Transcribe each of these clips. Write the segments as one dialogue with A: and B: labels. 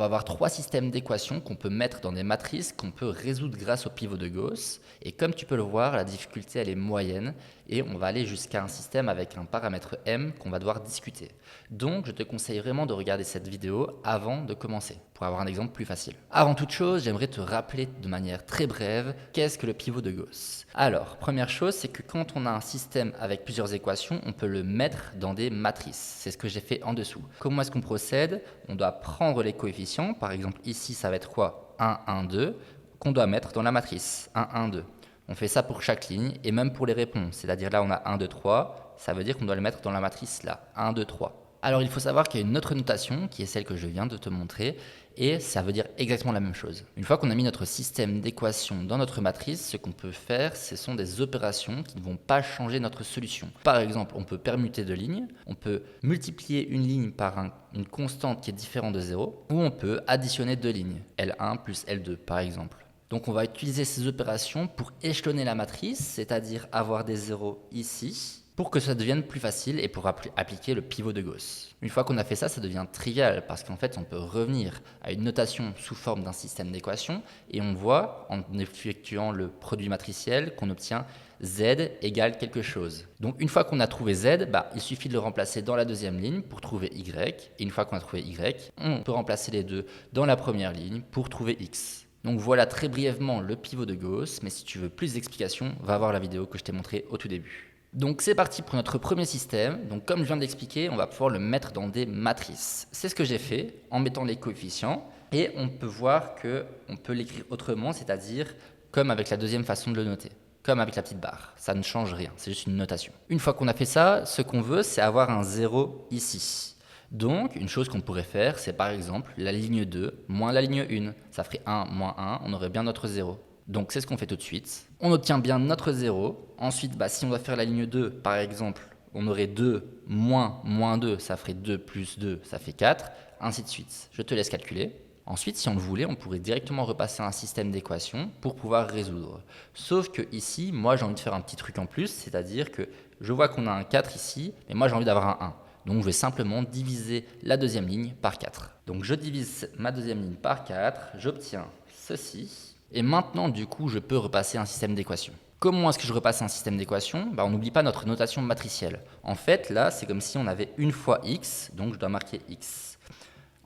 A: va avoir trois systèmes d'équations qu'on peut mettre dans des matrices qu'on peut résoudre grâce au pivot de Gauss. Et comme tu peux le voir, la difficulté elle est moyenne et on va aller jusqu'à un système avec un paramètre m qu'on va devoir discuter. Donc je te conseille vraiment de regarder cette vidéo avant de commencer pour avoir un exemple plus facile. Avant toute chose, j'aimerais te rappeler de manière très brève qu'est-ce que le pivot de Gauss. Alors, première chose, c'est que quand on a un système avec plusieurs équations, on peut le mettre dans des matrices. C'est ce que j'ai fait en dessous. Comment est-ce qu'on procède? On doit prendre les coefficients, par exemple ici ça va être quoi? 1, 1, 2, qu'on doit mettre dans la matrice, 1, 1, 2. On fait ça pour chaque ligne et même pour les réponses, c'est-à-dire là on a 1, 2, 3, ça veut dire qu'on doit le mettre dans la matrice là, 1, 2, 3. Alors il faut savoir qu'il y a une autre notation qui est celle que je viens de te montrer et ça veut dire exactement la même chose. Une fois qu'on a mis notre système d'équations dans notre matrice, ce qu'on peut faire, ce sont des opérations qui ne vont pas changer notre solution. Par exemple, on peut permuter deux lignes, on peut multiplier une ligne par une constante qui est différente de 0, ou on peut additionner deux lignes, L1 plus L2 par exemple. Donc on va utiliser ces opérations pour échelonner la matrice, c'est-à-dire avoir des zéros ici, pour que ça devienne plus facile et pour appliquer le pivot de Gauss. Une fois qu'on a fait ça, ça devient trivial parce qu'en fait, on peut revenir à une notation sous forme d'un système d'équations et on voit, en effectuant le produit matriciel, qu'on obtient z égale quelque chose. Donc une fois qu'on a trouvé z, il suffit de le remplacer dans la deuxième ligne pour trouver y. Et une fois qu'on a trouvé y, on peut remplacer les deux dans la première ligne pour trouver x. Donc voilà très brièvement le pivot de Gauss, mais si tu veux plus d'explications, va voir la vidéo que je t'ai montrée au tout début. Donc c'est parti pour notre premier système. Donc comme je viens d'expliquer, on va pouvoir le mettre dans des matrices. C'est ce que j'ai fait en mettant les coefficients et on peut voir qu'on peut l'écrire autrement, c'est-à-dire comme avec la deuxième façon de le noter, comme avec la petite barre. Ça ne change rien, c'est juste une notation. Une fois qu'on a fait ça, ce qu'on veut, c'est avoir un 0 ici. Donc, une chose qu'on pourrait faire, c'est par exemple la ligne 2 moins la ligne 1. Ça ferait 1 moins 1, on aurait bien notre 0. Donc c'est ce qu'on fait tout de suite. On obtient bien notre 0. Ensuite, si on doit faire la ligne 2, par exemple, on aurait 2 moins 2, ça ferait 2 plus 2, ça fait 4, ainsi de suite. Je te laisse calculer. Ensuite, si on le voulait, on pourrait directement repasser un système d'équations pour pouvoir résoudre. Sauf que ici, moi j'ai envie de faire un petit truc en plus, c'est-à-dire que je vois qu'on a un 4 ici, mais moi j'ai envie d'avoir un 1. Donc je vais simplement diviser la deuxième ligne par 4. Donc je divise ma deuxième ligne par 4, j'obtiens ceci. Et maintenant, du coup, je peux repasser un système d'équations. Comment est-ce que je repasse un système d'équations? On n'oublie pas notre notation matricielle. En fait, là, c'est comme si on avait une fois x, donc je dois marquer x.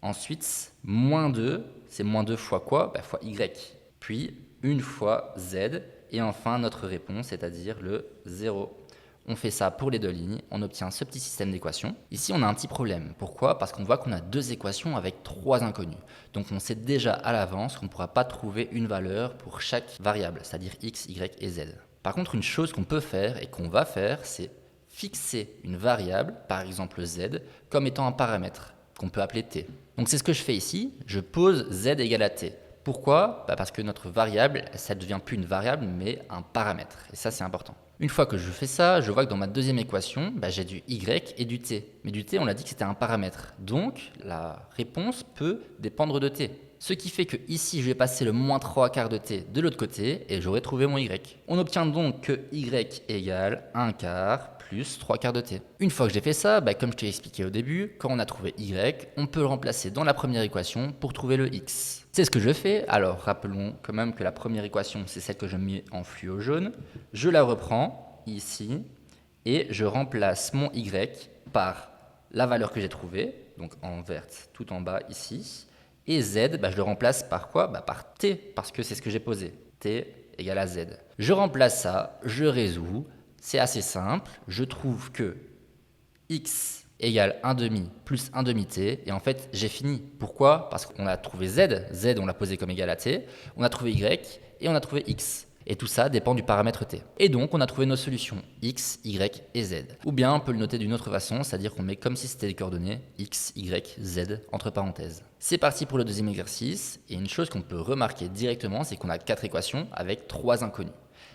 A: Ensuite, moins 2, c'est moins 2 fois quoi? Fois y. Puis, une fois z. Et enfin, notre réponse, c'est-à-dire le 0. On fait ça pour les deux lignes, on obtient ce petit système d'équations. Ici, on a un petit problème. Pourquoi? Parce qu'on voit qu'on a deux équations avec trois inconnus. Donc on sait déjà à l'avance qu'on ne pourra pas trouver une valeur pour chaque variable, c'est-à-dire x, y et z. Par contre, une chose qu'on peut faire et qu'on va faire, c'est fixer une variable, par exemple z, comme étant un paramètre qu'on peut appeler t. Donc c'est ce que je fais ici, je pose z égale à t. Pourquoi? Parce que notre variable, ça ne devient plus une variable, mais un paramètre. Et ça, c'est important. Une fois que je fais ça, je vois que dans ma deuxième équation, j'ai du y et du t. Mais du t, on a dit que c'était un paramètre. Donc, la réponse peut dépendre de t. Ce qui fait que ici, je vais passer le moins 3 quarts de t de l'autre côté et j'aurai trouvé mon y. On obtient donc que y égale 1 quart plus 3 quarts de t. Une fois que j'ai fait ça, comme je t'ai expliqué au début, quand on a trouvé y, on peut le remplacer dans la première équation pour trouver le x. C'est ce que je fais. Alors, rappelons quand même que la première équation, c'est celle que je mets en fluo jaune. Je la reprends ici et je remplace mon y par la valeur que j'ai trouvée, donc en verte tout en bas ici. Et z, je le remplace par quoi? Par t, parce que c'est ce que j'ai posé. T égale à z. Je remplace ça, je résous. C'est assez simple. Je trouve que x égale 1 demi plus 1 demi t. Et en fait, j'ai fini. Pourquoi? Parce qu'on a trouvé z. Z, on l'a posé comme égal à t. On a trouvé y et on a trouvé x. Et tout ça dépend du paramètre t. Et donc, on a trouvé nos solutions x, y et z. Ou bien, on peut le noter d'une autre façon, c'est-à-dire qu'on met comme si c'était des coordonnées x, y, z entre parenthèses. C'est parti pour le deuxième exercice. Et une chose qu'on peut remarquer directement, c'est qu'on a 4 équations avec 3 inconnus.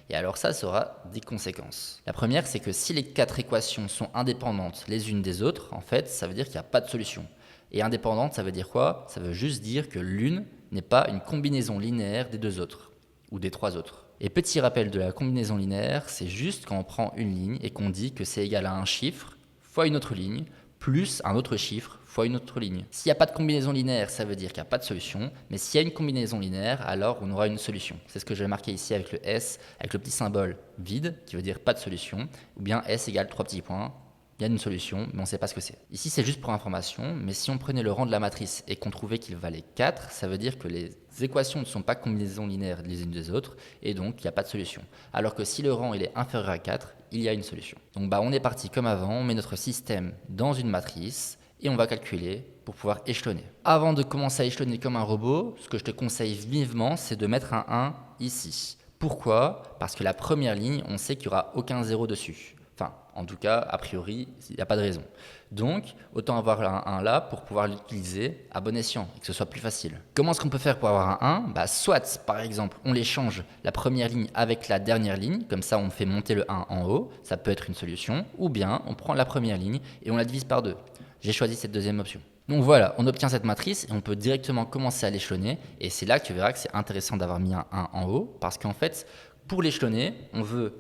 A: Et alors ça aura des conséquences. La première, c'est que si les 4 équations sont indépendantes les unes des autres, en fait, ça veut dire qu'il n'y a pas de solution. Et indépendante, ça veut dire quoi? Ça veut juste dire que l'une n'est pas une combinaison linéaire des deux autres, ou des 3 autres. Et petit rappel de la combinaison linéaire, c'est juste quand on prend une ligne et qu'on dit que c'est égal à un chiffre fois une autre ligne plus un autre chiffre fois une autre ligne. S'il n'y a pas de combinaison linéaire, ça veut dire qu'il n'y a pas de solution, mais s'il y a une combinaison linéaire, alors on aura une solution. C'est ce que je vais marquer ici avec le S, avec le petit symbole vide, qui veut dire pas de solution, ou bien S égale 3 petits points, il y a une solution, mais on ne sait pas ce que c'est. Ici, c'est juste pour information, mais si on prenait le rang de la matrice et qu'on trouvait qu'il valait 4, ça veut dire que les équations ne sont pas combinaisons linéaires les unes des autres, et donc il n'y a pas de solution. Alors que si le rang il est inférieur à 4, il y a une solution. Donc on est parti comme avant, on met notre système dans une matrice, et on va calculer pour pouvoir échelonner. Avant de commencer à échelonner comme un robot, ce que je te conseille vivement, c'est de mettre un 1 ici. Pourquoi? Parce que la première ligne, on sait qu'il n'y aura aucun 0 dessus. Enfin, en tout cas, a priori, il n'y a pas de raison. Donc, autant avoir un 1 là pour pouvoir l'utiliser à bon escient et que ce soit plus facile. Comment est-ce qu'on peut faire pour avoir un 1? Soit, par exemple, on échange la première ligne avec la dernière ligne, comme ça on fait monter le 1 en haut, ça peut être une solution, ou bien on prend la première ligne et on la divise par 2. J'ai choisi cette deuxième option. Donc voilà, on obtient cette matrice et on peut directement commencer à l'échelonner. Et c'est là que tu verras que c'est intéressant d'avoir mis un 1 en haut. Parce qu'en fait, pour l'échelonner, on veut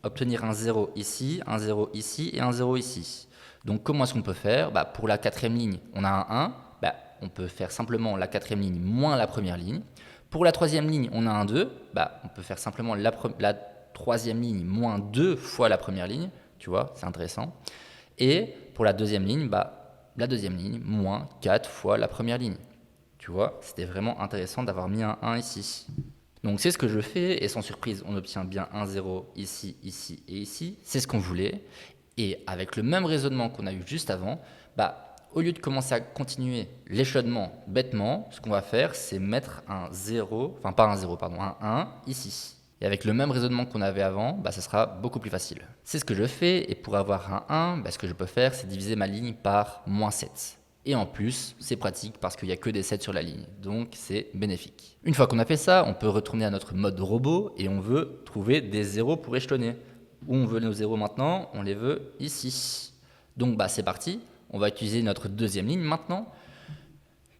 A: obtenir un 0 ici, un 0 ici et un 0 ici. Donc comment est-ce qu'on peut faire? Pour la quatrième ligne, on a un 1. On peut faire simplement la quatrième ligne moins la première ligne. Pour la troisième ligne, on a un 2. On peut faire simplement la troisième ligne moins 2 fois la première ligne. Tu vois, c'est intéressant. Et pour la deuxième ligne, la deuxième ligne, moins 4 fois la première ligne. Tu vois, c'était vraiment intéressant d'avoir mis un 1 ici. Donc c'est ce que je fais, et sans surprise, on obtient bien un 0 ici, ici et ici. C'est ce qu'on voulait. Et avec le même raisonnement qu'on a eu juste avant, au lieu de commencer à continuer l'échelonnement bêtement, ce qu'on va faire, c'est mettre un 0, enfin pas un 0, pardon, un 1 ici. Et avec le même raisonnement qu'on avait avant, ça sera beaucoup plus facile. C'est ce que je fais, et pour avoir un 1, ce que je peux faire, c'est diviser ma ligne par moins 7. Et en plus, c'est pratique parce qu'il n'y a que des 7 sur la ligne, donc c'est bénéfique. Une fois qu'on a fait ça, on peut retourner à notre mode robot, et on veut trouver des zéros pour échelonner. Où on veut nos zéros maintenant? On les veut ici. Donc c'est parti, on va utiliser notre deuxième ligne maintenant.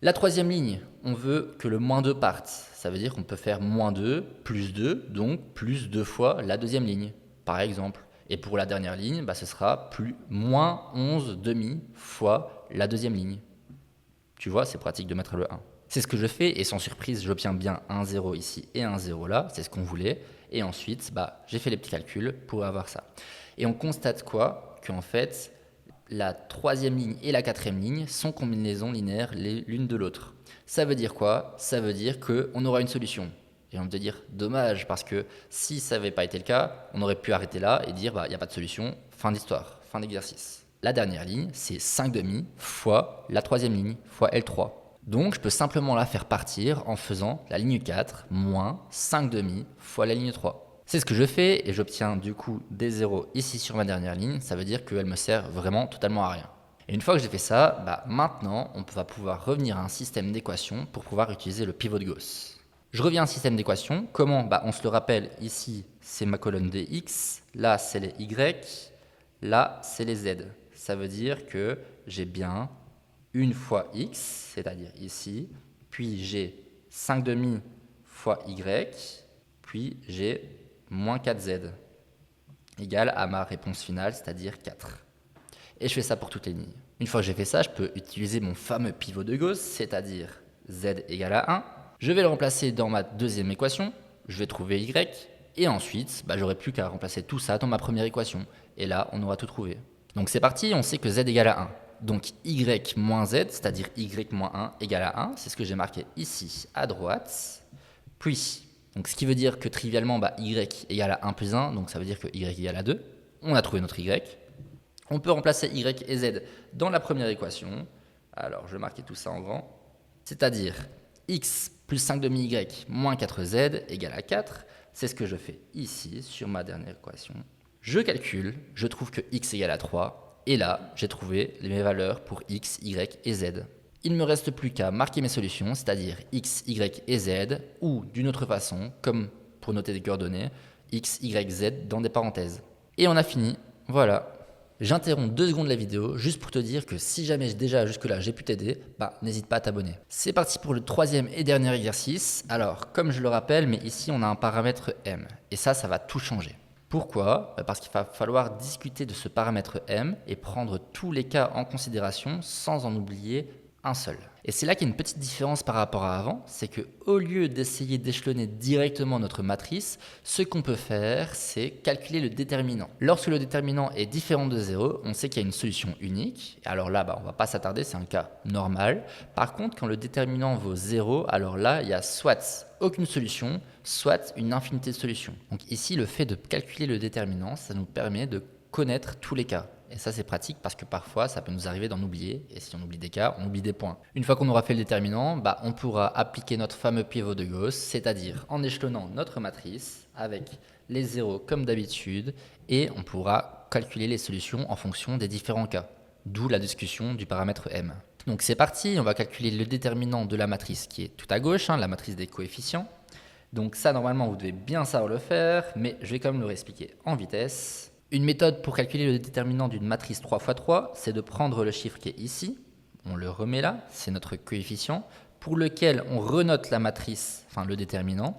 A: La troisième ligne, on veut que le moins 2 parte. Ça veut dire qu'on peut faire moins 2, plus 2, donc plus 2 fois la deuxième ligne, par exemple. Et pour la dernière ligne, ce sera moins 11 demi fois la deuxième ligne. Tu vois, c'est pratique de mettre le 1. C'est ce que je fais, et sans surprise, j'obtiens bien un 0 ici et un 0 là, c'est ce qu'on voulait. Et ensuite, j'ai fait les petits calculs pour avoir ça. Et on constate quoi? Qu'en fait, la troisième ligne et la quatrième ligne sont combinaisons linéaires l'une de l'autre. Ça veut dire quoi? Ça veut dire qu'on aura une solution. Et on peut dire dommage, parce que si ça n'avait pas été le cas, on aurait pu arrêter là et dire il n'y a pas de solution, fin d'histoire, fin d'exercice. La dernière ligne, c'est 5 demi fois la troisième ligne fois L3. Donc je peux simplement la faire partir en faisant la ligne 4 moins 5 demi fois la ligne 3. C'est ce que je fais, et j'obtiens du coup des zéros ici sur ma dernière ligne. Ça veut dire qu'elle me sert vraiment totalement à rien. Et une fois que j'ai fait ça, maintenant on va pouvoir revenir à un système d'équations pour pouvoir utiliser le pivot de Gauss. Je reviens à un système d'équations. Comment? On se le rappelle, ici c'est ma colonne des x, là c'est les y, là c'est les z. Ça veut dire que j'ai bien une fois x, c'est-à-dire ici, puis j'ai 5 demi fois y, puis j'ai moins 4z, égale à ma réponse finale, c'est-à-dire 4. Et je fais ça pour toutes les lignes. Une fois que j'ai fait ça, je peux utiliser mon fameux pivot de Gauss, c'est-à-dire z égale à 1. Je vais le remplacer dans ma deuxième équation, je vais trouver y, et ensuite, j'aurai plus qu'à remplacer tout ça dans ma première équation. Et là, on aura tout trouvé. Donc c'est parti, on sait que z égale à 1. Donc y moins z, c'est-à-dire y moins 1 égale à 1, c'est ce que j'ai marqué ici à droite. Puis, donc ce qui veut dire que trivialement, y égale à 1 plus 1, donc ça veut dire que y égale à 2. On a trouvé notre y. On peut remplacer y et z dans la première équation. Alors, je vais marquer tout ça en grand. C'est-à-dire x plus 5 demi y moins 4z égale à 4. C'est ce que je fais ici sur ma dernière équation. Je calcule, je trouve que x égale à 3. Et là, j'ai trouvé mes valeurs pour x, y et z. Il ne me reste plus qu'à marquer mes solutions, c'est-à-dire x, y et z, ou d'une autre façon, comme pour noter des coordonnées, x, y, z dans des parenthèses. Et on a fini, voilà. J'interromps 2 secondes la vidéo, juste pour te dire que si jamais déjà jusque-là j'ai pu t'aider, n'hésite pas à t'abonner. C'est parti pour le troisième et dernier exercice. Alors, comme je le rappelle, mais ici on a un paramètre m, et ça va tout changer. Pourquoi? Parce qu'il va falloir discuter de ce paramètre m et prendre tous les cas en considération sans en oublier un seul. Et c'est là qu'il y a une petite différence par rapport à avant, c'est que au lieu d'essayer d'échelonner directement notre matrice, ce qu'on peut faire, c'est calculer le déterminant. Lorsque le déterminant est différent de 0, on sait qu'il y a une solution unique. Alors là, on ne va pas s'attarder, c'est un cas normal. Par contre, quand le déterminant vaut 0, alors là, il y a soit aucune solution, soit une infinité de solutions. Donc ici, le fait de calculer le déterminant, ça nous permet de connaître tous les cas. Et ça, c'est pratique parce que parfois, ça peut nous arriver d'en oublier. Et si on oublie des cas, on oublie des points. Une fois qu'on aura fait le déterminant, on pourra appliquer notre fameux pivot de Gauss, c'est-à-dire en échelonnant notre matrice avec les zéros comme d'habitude. Et on pourra calculer les solutions en fonction des différents cas. D'où la discussion du paramètre m. Donc c'est parti, on va calculer le déterminant de la matrice qui est tout à gauche, la matrice des coefficients. Donc ça, normalement, vous devez bien savoir le faire, mais je vais quand même le réexpliquer en vitesse. Une méthode pour calculer le déterminant d'une matrice 3 x 3, c'est de prendre le chiffre qui est ici, on le remet là, c'est notre coefficient, pour lequel on renote la matrice, enfin le déterminant.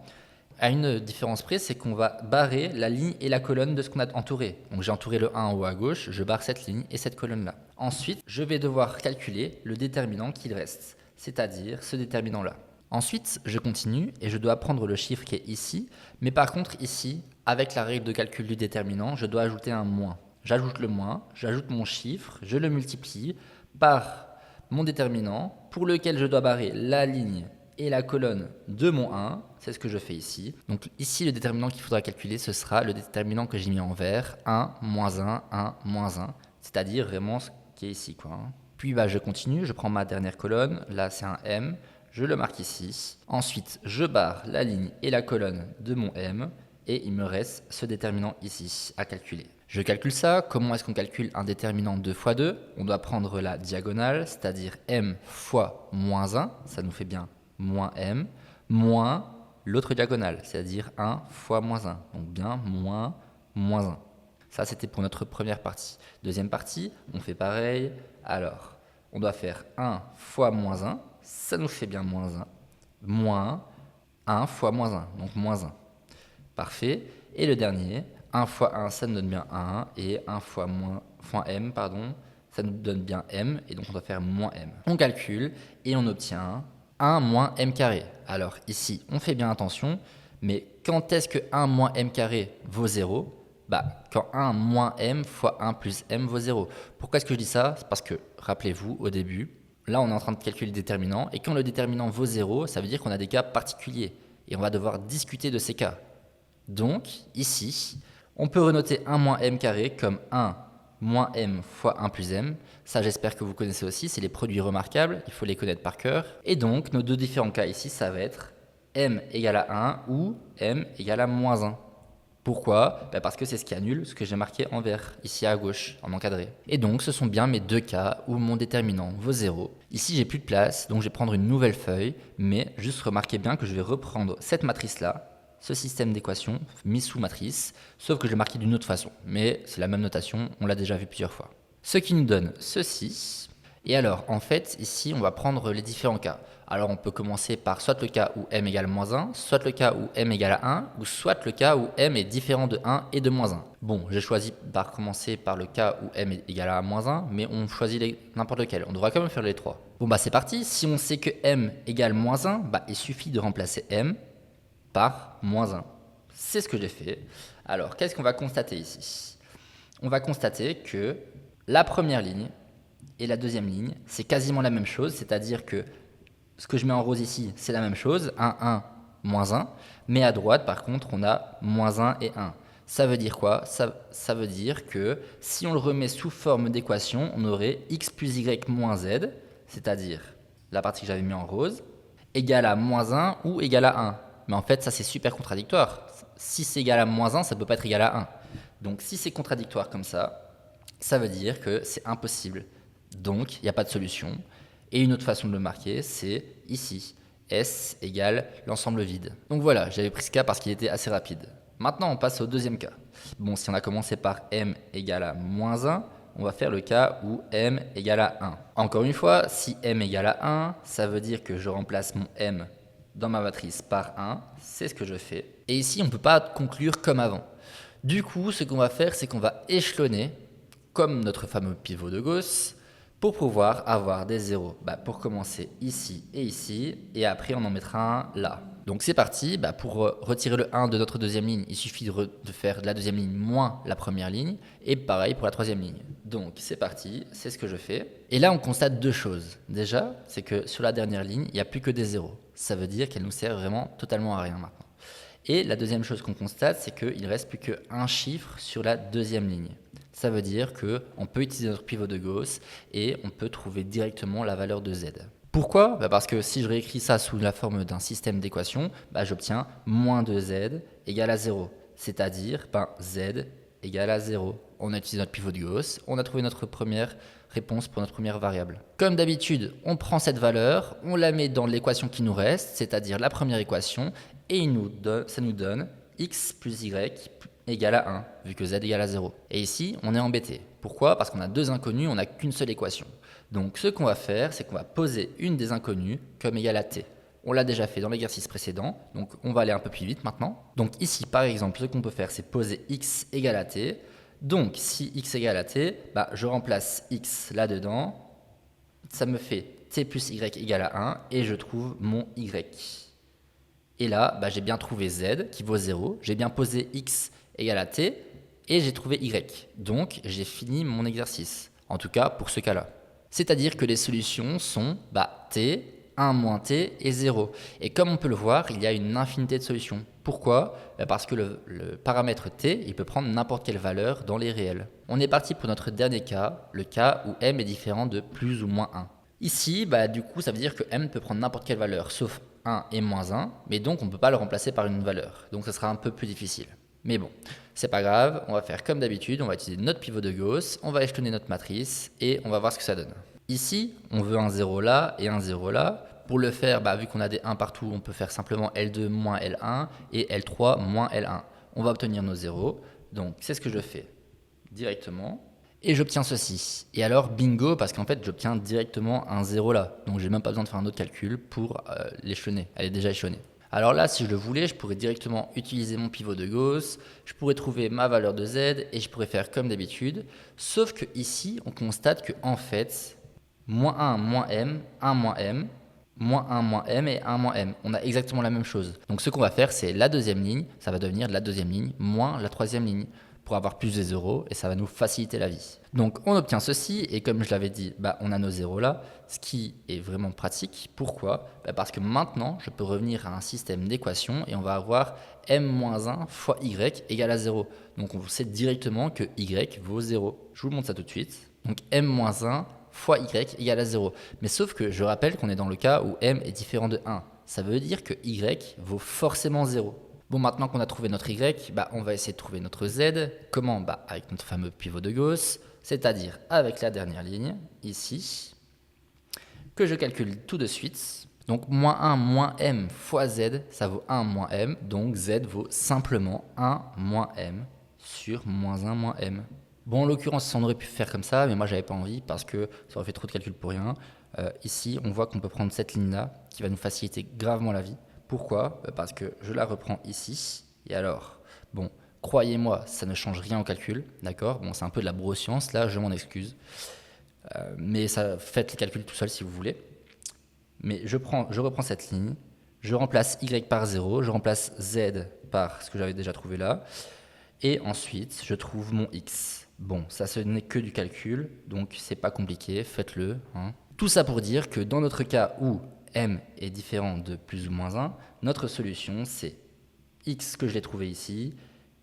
A: À une différence près, c'est qu'on va barrer la ligne et la colonne de ce qu'on a entouré. Donc j'ai entouré le 1 en haut à gauche, je barre cette ligne et cette colonne-là. Ensuite, je vais devoir calculer le déterminant qu'il reste, c'est-à-dire ce déterminant-là. Ensuite, je continue et je dois prendre le chiffre qui est ici, mais par contre ici, avec la règle de calcul du déterminant, je dois ajouter un moins. J'ajoute le moins, j'ajoute mon chiffre, je le multiplie par mon déterminant, pour lequel je dois barrer la ligne et la colonne de mon 1, c'est ce que je fais ici. Donc ici, le déterminant qu'il faudra calculer, ce sera le déterminant que j'ai mis en vert, 1, moins 1, 1, moins 1, c'est-à-dire vraiment ce qui est ici, quoi. Puis je continue, je prends ma dernière colonne, là c'est un m, je le marque ici. Ensuite, je barre la ligne et la colonne de mon m et il me reste ce déterminant ici à calculer. Je calcule ça. Comment est-ce qu'on calcule un déterminant 2 fois 2? On doit prendre la diagonale, c'est-à-dire m fois moins 1, ça nous fait bien moins m, moins l'autre diagonale, c'est-à-dire 1 fois moins 1, donc bien moins 1. Ça, c'était pour notre première partie. Deuxième partie, on fait pareil. Alors, on doit faire 1 fois moins 1, ça nous fait bien moins 1, moins 1 fois moins 1, donc moins 1. Parfait. Et le dernier, 1 fois 1, ça nous donne bien 1, et 1 fois m, ça nous donne bien m, et donc on doit faire moins m. On calcule, et on obtient 1 moins m carré. Alors ici, on fait bien attention, mais quand est-ce que 1 moins m carré vaut 0 ? Quand 1 moins m fois 1 plus m vaut 0. Pourquoi est-ce que je dis ça? C'est parce que, rappelez-vous, au début, là on est en train de calculer le déterminant, et quand le déterminant vaut 0, ça veut dire qu'on a des cas particuliers, et on va devoir discuter de ces cas. Donc, ici, on peut renoter 1 moins m carré comme 1 moins m fois 1 plus m. Ça, j'espère que vous connaissez aussi, c'est les produits remarquables, il faut les connaître par cœur. Et donc, nos deux différents cas ici, ça va être m égale à 1 ou m égale à moins 1. Pourquoi? Parce que c'est ce qui annule ce que j'ai marqué en vert, ici à gauche, en encadré. Et donc, ce sont bien mes deux cas où mon déterminant vaut 0. Ici, j'ai plus de place, donc je vais prendre une nouvelle feuille, mais juste remarquez bien que je vais reprendre cette matrice-là, ce système d'équations mis sous matrice, sauf que je l'ai marqué d'une autre façon. Mais c'est la même notation, on l'a déjà vu plusieurs fois. Ce qui nous donne ceci. Et alors, en fait, ici, on va prendre les différents cas. Alors, on peut commencer par soit le cas où m égale moins 1, soit le cas où m égale à 1, ou soit le cas où m est différent de 1 et de moins 1. Bon, j'ai choisi par commencer par le cas où m est égal à moins 1, mais on choisit n'importe lequel. On devra quand même faire les trois. Bon, c'est parti. Si on sait que m égale moins 1, il suffit de remplacer m par moins 1. C'est ce que j'ai fait. Alors, qu'est-ce qu'on va constater ici? On va constater que la première ligne et la deuxième ligne, c'est quasiment la même chose, c'est-à-dire que ce que je mets en rose ici, c'est la même chose, 1, 1, moins 1, mais à droite, par contre, on a moins 1 et 1. Ça veut dire quoi? Ça veut dire que si on le remet sous forme d'équation, on aurait x plus y moins z, c'est-à-dire la partie que j'avais mis en rose, égale à moins 1 ou égale à 1. Mais en fait, ça, c'est super contradictoire. Si c'est égal à moins 1, ça ne peut pas être égal à 1. Donc, si c'est contradictoire comme ça veut dire que c'est impossible. Donc, il n'y a pas de solution. Et une autre façon de le marquer, c'est ici. S égale l'ensemble vide. Donc voilà, j'avais pris ce cas parce qu'il était assez rapide. Maintenant, on passe au deuxième cas. Bon, si on a commencé par m égale à moins 1, on va faire le cas où m égale à 1. Encore une fois, si m égale à 1, ça veut dire que je remplace mon m dans ma matrice par 1. C'est ce que je fais. Et ici, on ne peut pas conclure comme avant. Du coup, ce qu'on va faire, c'est qu'on va échelonner, comme notre fameux pivot de Gauss, pour pouvoir avoir des zéros. Pour commencer ici, et après on en mettra un là. Donc c'est parti, pour retirer le 1 de notre deuxième ligne, il suffit de faire de la deuxième ligne moins la première ligne, et pareil pour la troisième ligne. Donc c'est parti, c'est ce que je fais. Et là on constate deux choses. Déjà, c'est que sur la dernière ligne, il n'y a plus que des zéros. Ça veut dire qu'elle nous sert vraiment totalement à rien maintenant. Et la deuxième chose qu'on constate, c'est qu'il ne reste plus qu'un chiffre sur la deuxième ligne. Ça veut dire qu'on peut utiliser notre pivot de Gauss et on peut trouver directement la valeur de z. Pourquoi ? Parce que si je réécris ça sous la forme d'un système d'équations, j'obtiens moins 2z égale à 0. C'est-à-dire z égale à 0. On a utilisé notre pivot de Gauss, on a trouvé notre première réponse pour notre première variable. Comme d'habitude, on prend cette valeur, on la met dans l'équation qui nous reste, c'est-à-dire la première équation, et ça nous donne x plus y égale à 1, vu que z égale à 0. Et ici, on est embêté. Pourquoi ? Parce qu'on a deux inconnus, on n'a qu'une seule équation. Donc ce qu'on va faire, c'est qu'on va poser une des inconnues comme égale à t. On l'a déjà fait dans l'exercice précédent, donc on va aller un peu plus vite maintenant. Donc ici, par exemple, ce qu'on peut faire, c'est poser x égale à t. Donc si x égale à t, je remplace x là-dedans, ça me fait t plus y égale à 1, et je trouve mon y. Et là, j'ai bien trouvé z qui vaut 0, j'ai bien posé x égale à t, et j'ai trouvé y. Donc j'ai fini mon exercice, en tout cas pour ce cas-là. C'est-à-dire que les solutions sont t, 1 moins t et 0. Et comme on peut le voir, il y a une infinité de solutions. Pourquoi ? Parce que le paramètre t, il peut prendre n'importe quelle valeur dans les réels. On est parti pour notre dernier cas, le cas où m est différent de plus ou moins 1. Ici, du coup, ça veut dire que m peut prendre n'importe quelle valeur, sauf 1 et moins 1, mais donc on ne peut pas le remplacer par une valeur. Donc ça sera un peu plus difficile. Mais bon, c'est pas grave, on va faire comme d'habitude, on va utiliser notre pivot de Gauss, on va échelonner notre matrice et on va voir ce que ça donne. Ici, on veut un 0 là et un 0 là. Pour le faire, vu qu'on a des 1 partout, on peut faire simplement L2 moins L1 et L3 moins L1. On va obtenir nos 0, donc c'est ce que je fais directement. Et j'obtiens ceci. Et alors, bingo, parce qu'en fait, j'obtiens directement un 0 là. Donc, j'ai même pas besoin de faire un autre calcul pour l'échelonner. Elle est déjà échelonnée. Alors là, si je le voulais, je pourrais directement utiliser mon pivot de Gauss, je pourrais trouver ma valeur de z et je pourrais faire comme d'habitude. Sauf que ici, on constate que en fait, moins 1 moins m, 1 moins m, moins 1 moins m et 1 moins m. On a exactement la même chose. Donc ce qu'on va faire, c'est la deuxième ligne, ça va devenir la deuxième ligne moins la troisième ligne pour avoir plus de zéros et ça va nous faciliter la vie. Donc on obtient ceci et comme je l'avais dit, on a nos zéros là, ce qui est vraiment pratique. Pourquoi ? Parce que maintenant je peux revenir à un système d'équations et on va avoir m-1 fois y égale à 0. Donc on sait directement que y vaut 0. Je vous montre ça tout de suite. Donc m-1 fois y égale à 0. Mais sauf que je rappelle qu'on est dans le cas où m est différent de 1. Ça veut dire que y vaut forcément 0. Bon, maintenant qu'on a trouvé notre y, on va essayer de trouver notre z. Comment ? Avec notre fameux pivot de Gauss, c'est-à-dire avec la dernière ligne, ici, que je calcule tout de suite. Donc, moins 1 moins m fois z, ça vaut 1 moins m. Donc, z vaut simplement 1 moins m sur moins 1 moins m. Bon, en l'occurrence, on aurait pu faire comme ça, mais moi, j'avais pas envie parce que ça aurait fait trop de calculs pour rien. Ici, on voit qu'on peut prendre cette ligne-là qui va nous faciliter gravement la vie. Pourquoi ? Parce que je la reprends ici. Et alors, croyez-moi, ça ne change rien au calcul, d'accord ? C'est un peu de la broscience, là, je m'en excuse. Mais faites les calculs tout seul si vous voulez. Mais je reprends cette ligne, je remplace y par 0, je remplace z par ce que j'avais déjà trouvé là. Et ensuite, je trouve mon x. Bon, ça ce n'est que du calcul, donc c'est pas compliqué, faites-le. Tout ça pour dire que dans notre cas où m est différent de plus ou moins 1, notre solution c'est x que je l'ai trouvé ici,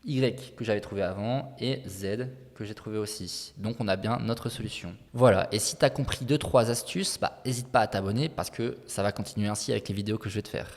A: y que j'avais trouvé avant et z que j'ai trouvé aussi. Donc on a bien notre solution. Voilà, et si tu as compris 2-3 astuces, n'hésite pas à t'abonner parce que ça va continuer ainsi avec les vidéos que je vais te faire.